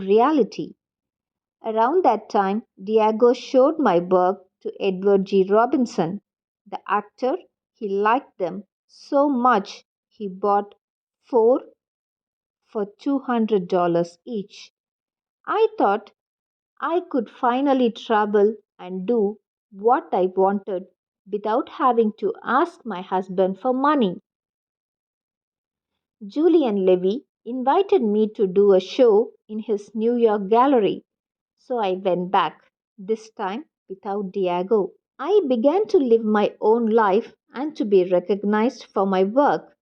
reality. Around that time, Diego showed my work to Edward G. Robinson, the actor. He liked them so much he bought four for $200 each. I thought I could finally travel and do what I wanted without having to ask my husband for money. Julian Levy invited me to do a show in his New York gallery, so I went back, this time without Diego. I began to live my own life and to be recognized for my work,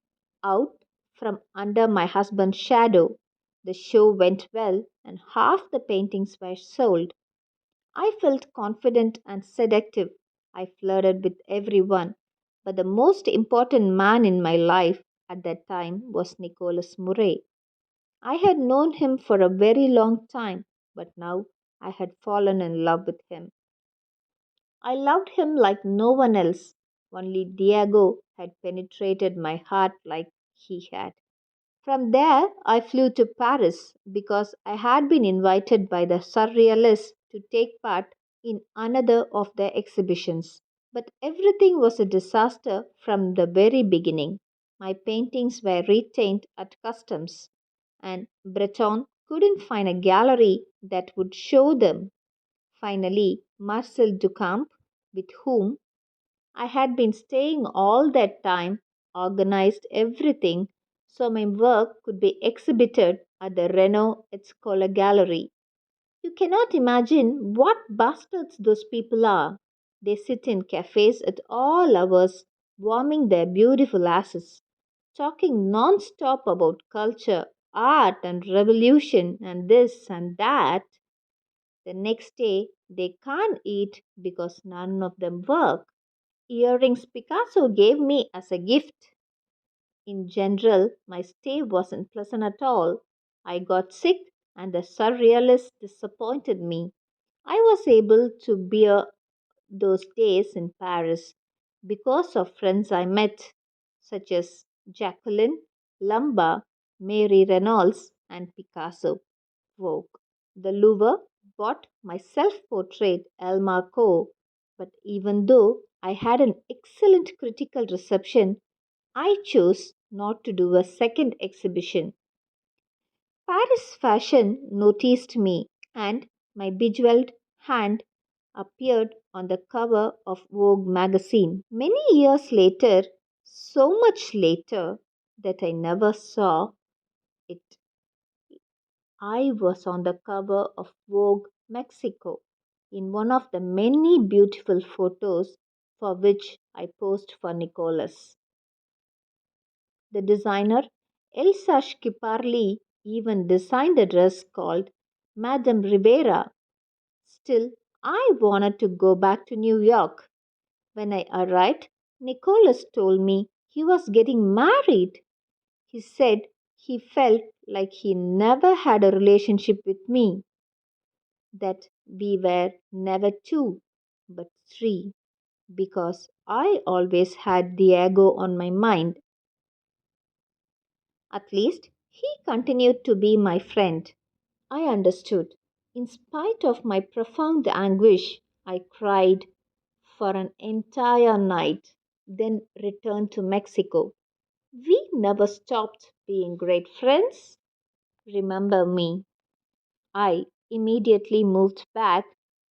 out from under my husband's shadow. The show went well, and half the paintings were sold. I felt confident and seductive. I flirted with everyone, but the most important man in my life at that time was Nicholas Murray. I had known him for a very long time, but now I had fallen in love with him. I loved him like no one else. Only Diego had penetrated my heart like he had. From there, I flew to Paris because I had been invited by the Surrealists to take part in another of their exhibitions. But everything was a disaster from the very beginning. My paintings were retained at customs, and Breton couldn't find a gallery that would show them. Finally, Marcel Duchamp, with whom I had been staying all that time, organized everything so my work could be exhibited at the Renault Escola Gallery. You cannot imagine what bastards those people are. They sit in cafes at all hours, warming their beautiful asses, talking non stop about culture, art, and revolution, and this and that. The next day, they can't eat because none of them work. Earrings Picasso gave me as a gift. In general, my stay wasn't pleasant at all. I got sick, and the surrealists disappointed me. I was able to bear those days in Paris because of friends I met, such as Jacqueline, Lamba, Mary Reynolds, and Picasso. Vogue. The Louvre bought my self portrait Elma Co. But even though I had an excellent critical reception, I chose not to do a second exhibition. Paris Fashion noticed me, and my bejeweled hand appeared on the cover of Vogue magazine. Many years later, so much later that I never saw it, I was on the cover of Vogue Mexico in one of the many beautiful photos for which I posed for Nicholas. The designer Elsa Schiaparelli even designed a dress called Madame Rivera. Still, I wanted to go back to New York. When I arrived, Nicholas told me he was getting married. He said he felt like he never had a relationship with me, that we were never two, but three, because I always had Diego on my mind. At least he continued to be my friend. I understood. In spite of my profound anguish, I cried for an entire night, then returned to Mexico. We never stopped being great friends. Remember me. I immediately moved back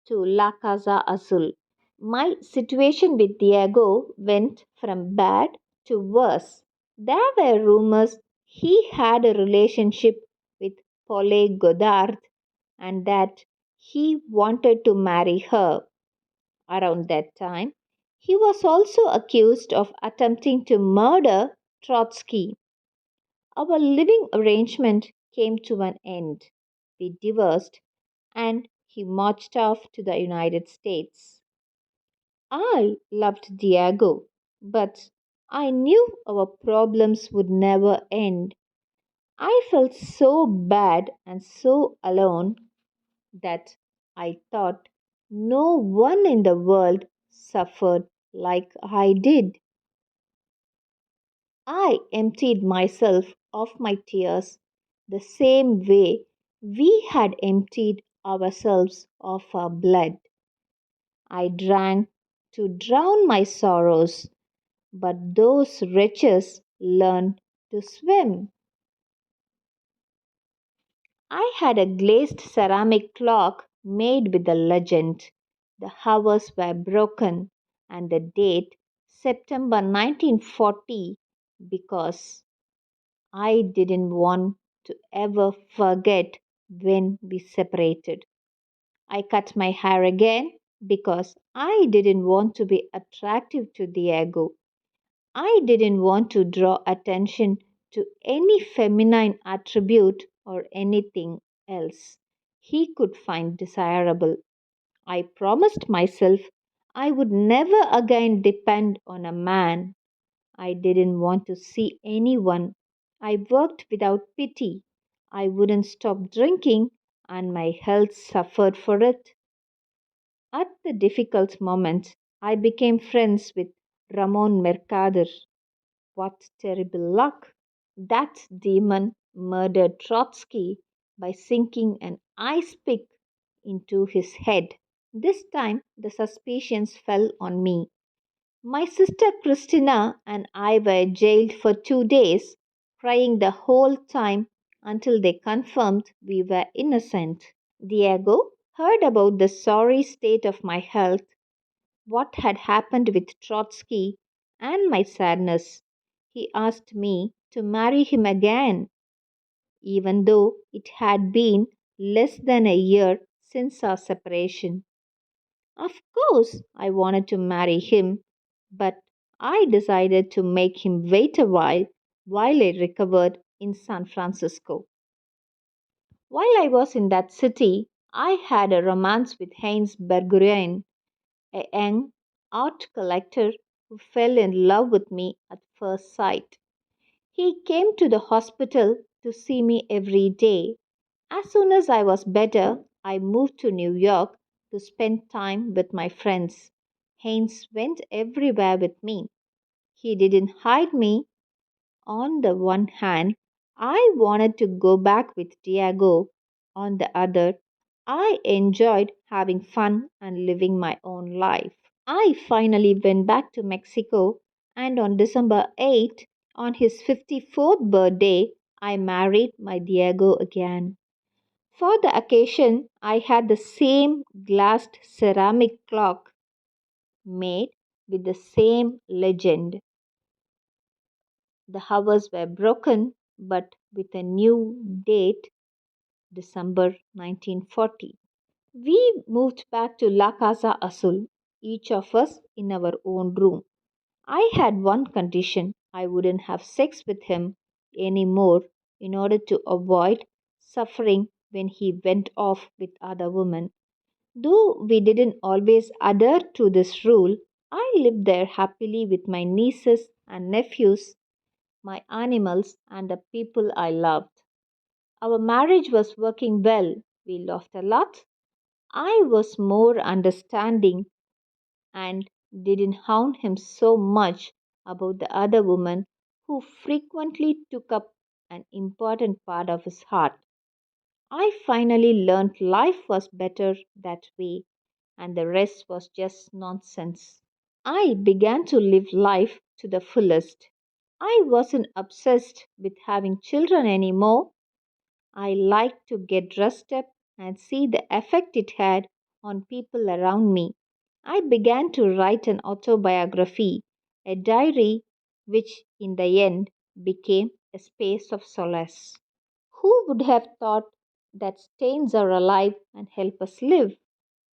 to La Casa Azul. My situation with Diego went from bad to worse. There were rumors he had a relationship with Paulette Goddard and that he wanted to marry her. Around that time, he was also accused of attempting to murder Trotsky. Our living arrangement came to an end. We divorced and he marched off to the United States. I loved Diego, but I knew our problems would never end. I felt so bad and so alone that I thought no one in the world suffered like I did. I emptied myself of my tears the same way We had emptied ourselves of our blood. I drank to drown my sorrows, but those wretches learned to swim. I had a glazed ceramic clock made with the legend. The hours were broken and the date September 1940 because I didn't want to ever forget when we separated. I cut my hair again because I didn't want to be attractive to Diego. I didn't want to draw attention to any feminine attribute or anything else he could find desirable. I promised myself I would never again depend on a man. I didn't want to see anyone. I worked without pity. I wouldn't stop drinking, and my health suffered for it. At the difficult moments, I became friends with Ramon Mercader. What terrible luck! That demon murdered Trotsky by sinking an ice pick into his head. This time the suspicions fell on me. My sister Christina and I were jailed for 2 days, crying the whole time until they confirmed we were innocent. Diego heard about the sorry state of my health, what had happened with Trotsky, and my sadness. He asked me to marry him again, even though it had been less than a year since our separation. Of course, I wanted to marry him, but I decided to make him wait a while I recovered in San Francisco. While I was in that city, I had a romance with Heinz Berggruen, a young art collector who fell in love with me at first sight. He came to the hospital to see me every day. As soon as I was better, I moved to New York to spend time with my friends. Haynes went everywhere with me. He didn't hide me. On the one hand, I wanted to go back with Diego. On the other, I enjoyed having fun and living my own life. I finally went back to Mexico, and on December 8th, on his 54th birthday, I married my Diego again. For the occasion, I had the same glassed ceramic clock made with the same legend. The hours were broken, but with a new date, December 1940. We moved back to La Casa Azul, each of us in our own room. I had one condition: I wouldn't have sex with him anymore in order to avoid suffering when he went off with other women. Though we didn't always adhere to this rule, I lived there happily with my nieces and nephews, my animals, and the people I loved. Our marriage was working well. We laughed a lot. I was more understanding and didn't hound him so much about the other woman who frequently took up an important part of his heart. I finally learned life was better that way, and the rest was just nonsense. I began to live life to the fullest. I wasn't obsessed with having children anymore. I liked to get dressed up and see the effect it had on people around me. I began to write an autobiography, a diary which in the end became a space of solace. Who would have thought that stains are alive and help us live?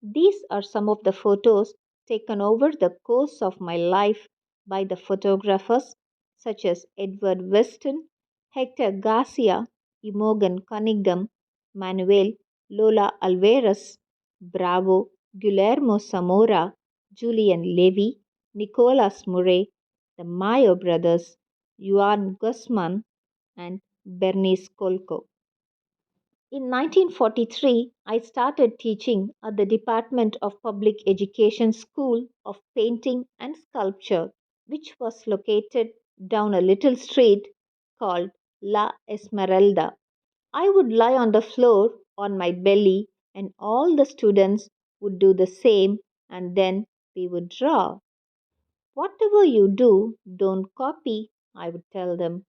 These are some of the photos taken over the course of my life by the photographers such as Edward Weston, Hector Garcia, Imogen Cunningham, Manuel Lola Alvarez, Bravo, Guillermo Zamora, Julian Levy, Nicolas Murray, the Mayo brothers, Juan Guzman, and Bernice Colco. In 1943, I started teaching at the Department of Public Education School of Painting and Sculpture, which was located down a little street called La Esmeralda. I would lie on the floor on my belly, and all the students would do the same, and then we would draw. Whatever you do, don't copy, I would tell them.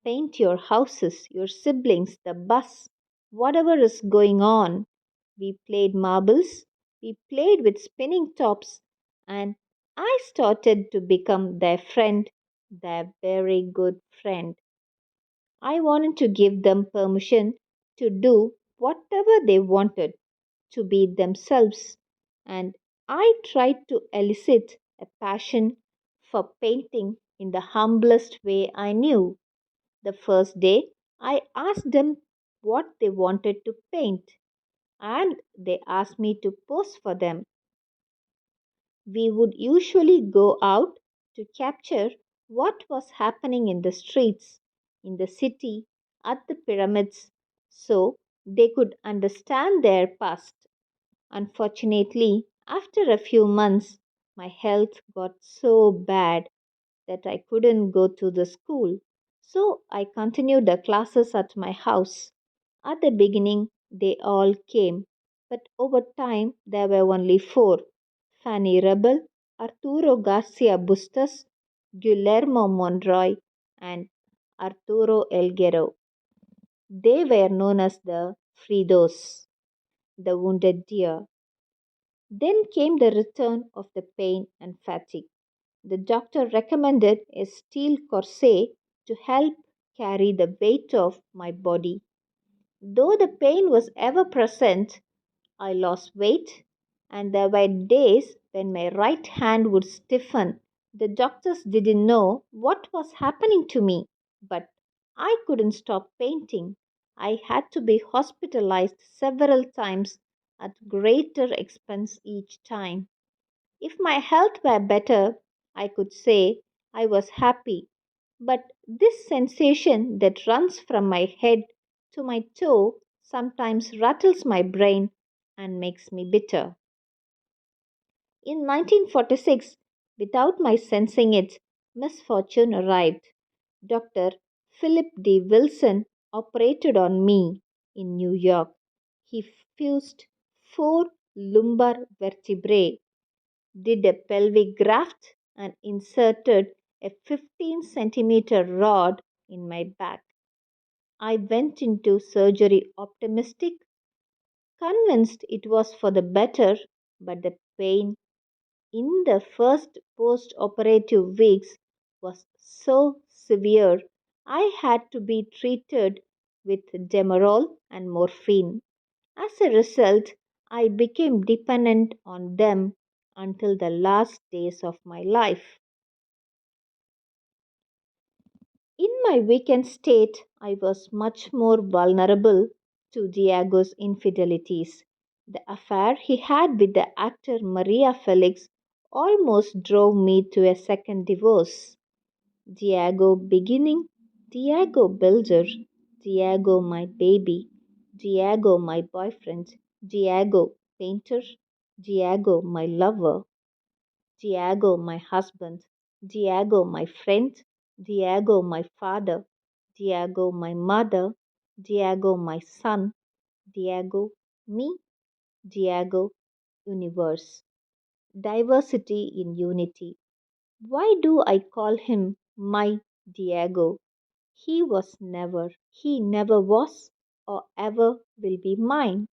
Paint your houses, your siblings, the bus, whatever is going on. We played marbles, we played with spinning tops, and I started to become their friend, their very good friend. I wanted to give them permission to do whatever they wanted, to be themselves, and I tried to elicit a passion for painting in the humblest way I knew. The first day, I asked them what they wanted to paint, and they asked me to pose for them. We would usually go out to capture what was happening in the streets, in the city, at the pyramids, so they could understand their past. Unfortunately, after a few months, my health got so bad that I couldn't go to the school. So I continued the classes at my house. At the beginning, they all came, but over time, there were only four: Fanny Rebel, Arturo Garcia Bustos, Guillermo Monroy, and Arturo Elguero. They were known as the Fridos, the wounded deer. Then came the return of the pain and fatigue. The doctor recommended a steel corset to help carry the weight of my body. Though the pain was ever present, I lost weight, and there were days when my right hand would stiffen. The doctors didn't know what was happening to me, but I couldn't stop painting. I had to be hospitalized several times at greater expense each time. If my health were better, I could say I was happy, but this sensation that runs from my head to my toe sometimes rattles my brain and makes me bitter. In 1946, without my sensing it, misfortune arrived. Dr. Philip D. Wilson operated on me in New York. He fused four lumbar vertebrae, did a pelvic graft, and inserted a 15 centimeter rod in my back. I went into surgery optimistic, convinced it was for the better, but the pain in the first post operative weeks was so severe I had to be treated with Demerol and morphine. As a result, I became dependent on them until the last days of my life. In my weakened state, I was much more vulnerable to Diego's infidelities. The affair he had with the actor Maria Felix almost drove me to a second divorce. Diego beginning, Diego builder, Diego my baby, Diego my boyfriend, Diego painter, Diego my lover, Diego my husband, Diego my friend, Diego my father, Diego my mother, Diego my son, Diego me, Diego universe. Diversity in unity. Why do I call him my Diego? He never was or ever will be mine.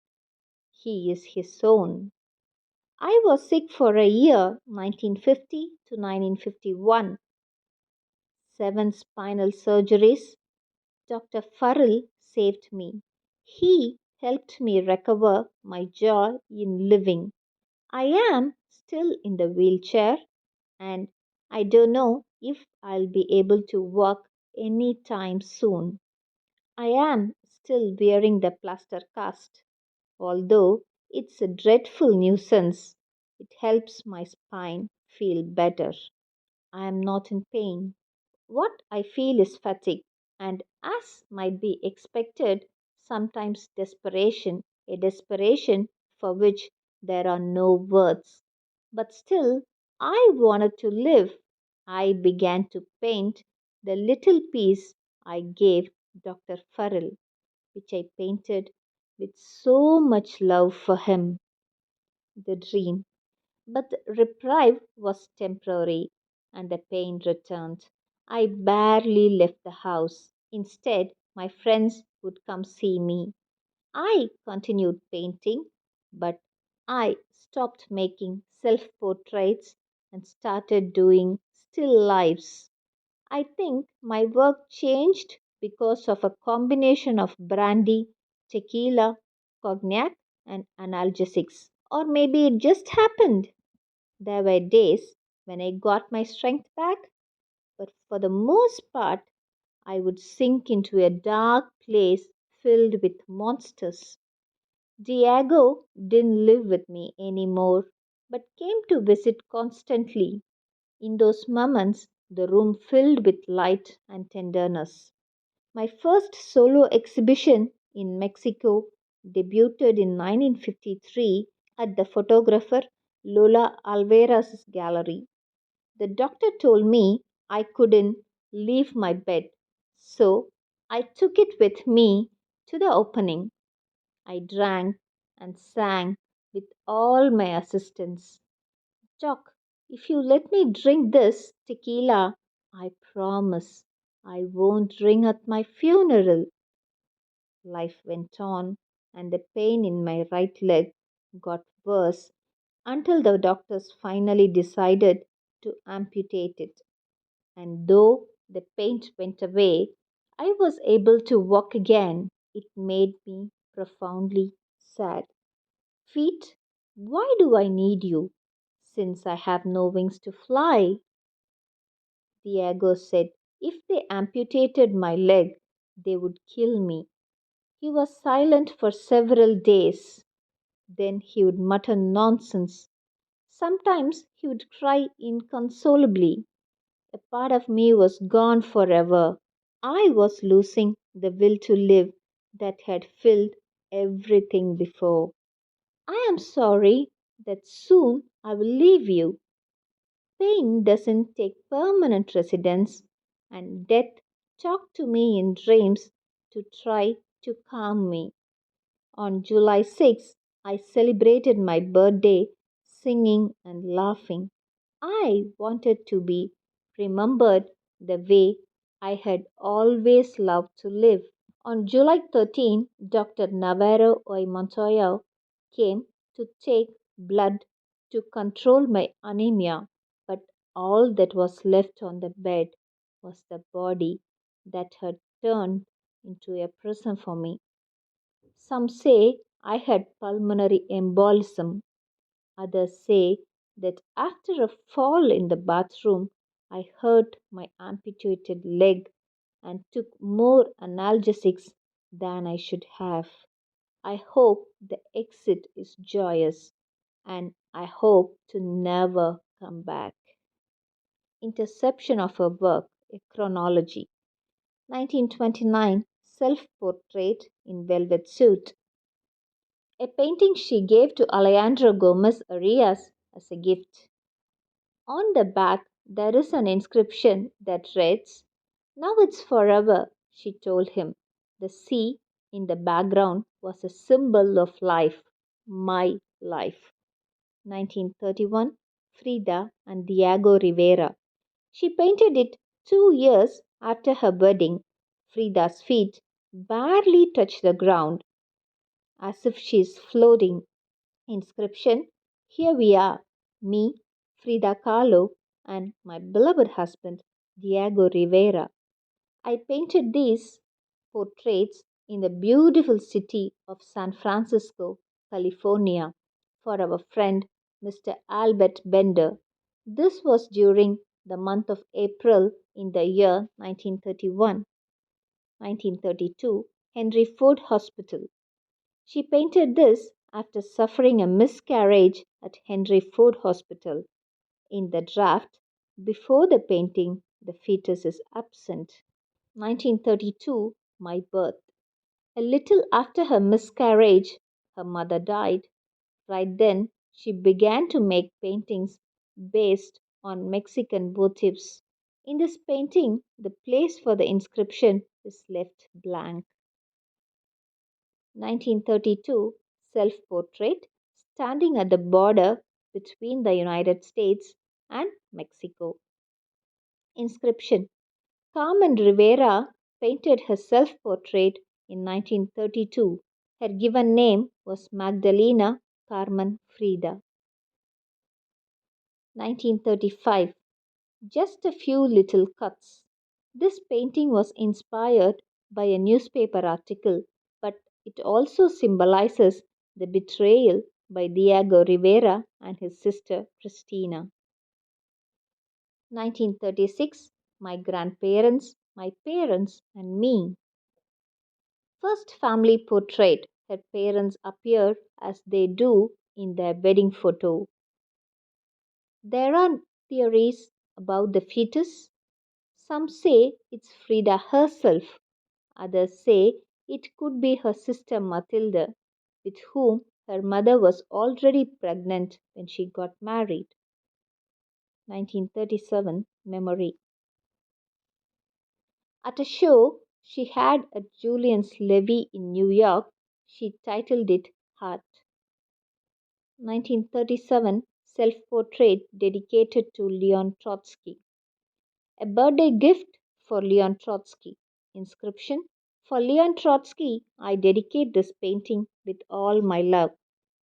He is his own. I was sick for a year, 1950 to 1951. Seven spinal surgeries. Dr. Farrell saved me. He helped me recover my joy in living. I am still in the wheelchair, and I don't know if I'll be able to walk any time soon. I am still wearing the plaster cast, although it's a dreadful nuisance. It helps my spine feel better. I am not in pain. What I feel is fatigue, and as might be expected, sometimes desperation, a desperation for which there are no words. But still, I wanted to live. I began to paint the little piece I gave Dr. Farrell. which I painted with so much love for him, the dream. But the reprieve was temporary, and the pain returned. I barely left the house. Instead, my friends would come see me. I continued painting, but I stopped making self portraits and started doing still lifes. I think my work changed because of a combination of brandy, tequila, cognac, and analgesics. Or maybe it just happened. There were days when I got my strength back, but for the most part, I would sink into a dark place filled with monsters. Diego didn't live with me anymore, but came to visit constantly. In those moments, the room filled with light and tenderness. My first solo exhibition in Mexico debuted in 1953 at the photographer Lola Alvera's gallery. The doctor told me I couldn't leave my bed, so I took it with me to the opening. I drank and sang with all my assistants. Doc, if you let me drink this tequila, I promise I won't drink at my funeral. Life went on, and the pain in my right leg got worse until the doctors finally decided to amputate it. And though the pain went away, I was able to walk again. It made me profoundly sad. Feet, why do I need you, since I have no wings to fly? Diego said, if they amputated my leg, they would kill me. He was silent for several days. Then he would mutter nonsense. Sometimes he would cry inconsolably. A part of me was gone forever. I was losing the will to live that had filled everything before. I am sorry that soon I will leave you. Pain doesn't take permanent residence, and death talked to me in dreams to try to calm me. On July 6th, I celebrated my birthday singing and laughing. I wanted to be remembered the way I had always loved to live. On July 13, Dr. Navarro y Montoya came to take blood to control my anemia, but all that was left on the bed was the body that had turned into a prison for me. Some say I had pulmonary embolism. Others say that after a fall in the bathroom, I hurt my amputated leg and took more analgesics than I should have. I hope the exit is joyous, and I hope to never come back. Interception of her work, a chronology. 1929 Self Portrait in Velvet Suit. A painting she gave to Alejandro Gomez Arias as a gift. On the back, there is an inscription that reads, now it's forever, she told him. The sea in the background was a symbol of life, my life. 1931, Frida and Diego Rivera. She painted it 2 years after her wedding. Frida's feet barely touch the ground, as if she is floating. Inscription, here we are, me, Frida Kahlo, and my beloved husband, Diego Rivera. I painted these portraits in the beautiful city of San Francisco, California, for our friend Mr. Albert Bender. This was during the month of April in the year 1931. 1932, Henry Ford Hospital. She painted this after suffering a miscarriage at Henry Ford Hospital. In the draft, before the painting, the fetus is absent. 1932, my birth. A little after her miscarriage, her mother died. Right then, she began to make paintings based on Mexican motifs. In this painting, the place for the inscription is left blank. 1932 self portrait standing at the border between the United States and Mexico. Inscription: Carmen Rivera painted her self portrait in 1932. Her given name was Magdalena Carmen Frida. 1935 Just a few little cuts. This painting was inspired by a newspaper article, but it also symbolizes the betrayal by Diego Rivera and his sister Cristina. 1936 My grandparents, my parents, and me. First family portrait. Her parents appear as they do in their wedding photo. There are theories about the fetus. Some say it's Frida herself, others say it could be her sister Matilda, with whom her mother was already pregnant when she got married. 1937 Memory. At a show she had at Julian's Levy in New York, she titled it Heart. 1937 self portrait dedicated to Leon Trotsky. A birthday gift for Leon Trotsky. Inscription: For Leon Trotsky, I dedicate this painting with all my love.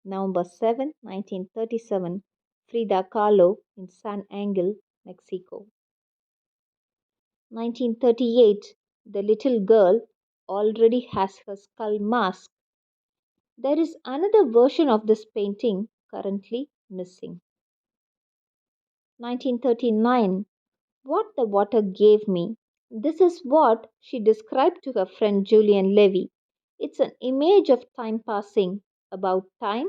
November 7, 1937, Frida Kahlo in San Angel, Mexico. 1938, the little girl already has her skull mask. There is another version of this painting currently missing. 1939, What the Water Gave Me. This is what she described to her friend Julian Levy. It's an image of time passing, about time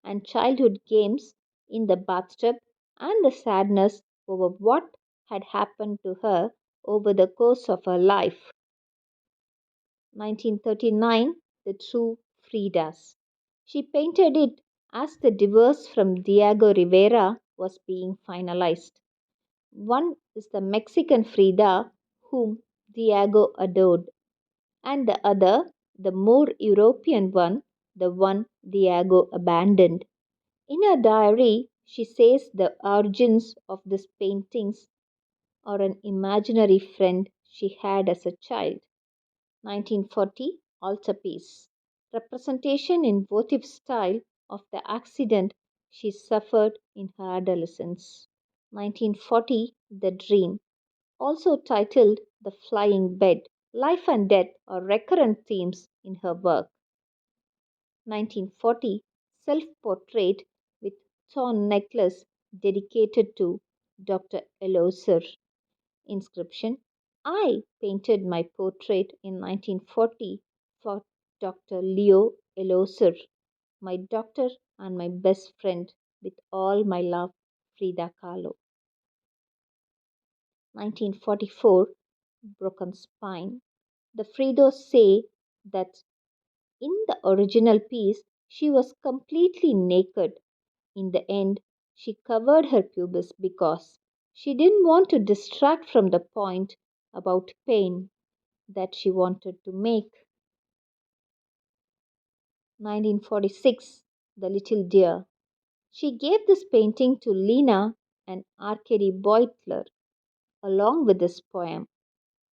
and childhood games in the bathtub and the sadness over what had happened to her over the course of her life. 1939 The True Fridas. She painted it as the divorce from Diego Rivera was being finalized. One is the Mexican Frida whom Diego adored, and the other, the more European one, the one Diego abandoned. In her diary, she says the origins of these paintings are an imaginary friend she had as a child. 1940 Altarpiece. Representation in votive style of the accident she suffered in her adolescence. 1940 The Dream. Also titled The Flying Bed. Life and death are recurrent themes in her work. 1940 Self Portrait with Thorn Necklace dedicated to Dr. Elosir. Inscription: I painted my portrait in 1940 for Dr. Leo Elosir, my doctor and my best friend, with all my love, Frida Kahlo. 1944 Broken Spine. The Fridos say that in the original piece she was completely naked. In the end, she covered her pubis because she didn't want to distract from the point about pain that she wanted to make. 1946 The Little Deer. She gave this painting to Lena and Arkady Beutler along with this poem.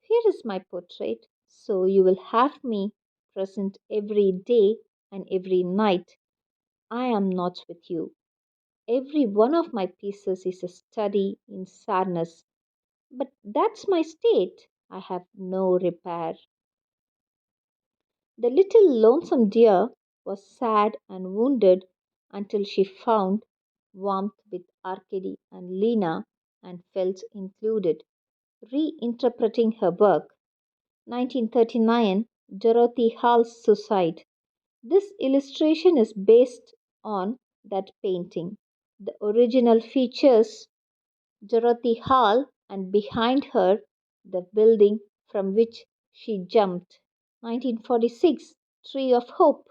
Here is my portrait, so you will have me present every day and every night. I am not with you. Every one of my pieces is a study in sadness, but that's my state. I have no repair. The little lonesome deer was sad and wounded until she found warmth with Arkady and Lena and felt included. Reinterpreting her work. 1939 Dorothy Hall's Suicide. This illustration is based on that painting. The original features Dorothy Hall and behind her the building from which she jumped. 1946 Tree of Hope.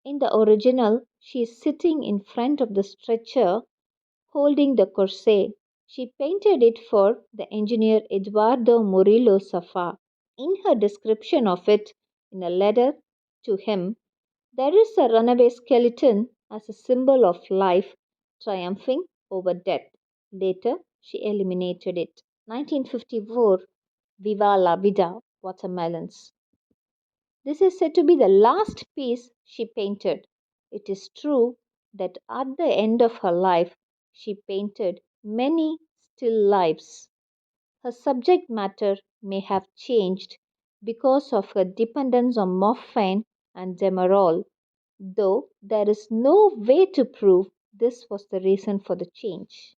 In the original, she is sitting in front of the stretcher holding the corset. She painted it for the engineer Eduardo Murillo Safa. In her description of it in a letter to him, There is a runaway skeleton as a symbol of life triumphing over death. Later, she eliminated it. 1954, Viva la Vida, Watermelons. This is said to be the last piece she painted. It is true that at the end of her life, she painted many still lifes. Her subject matter may have changed because of her dependence on morphine and Demerol, though there is no way to prove this was the reason for the change.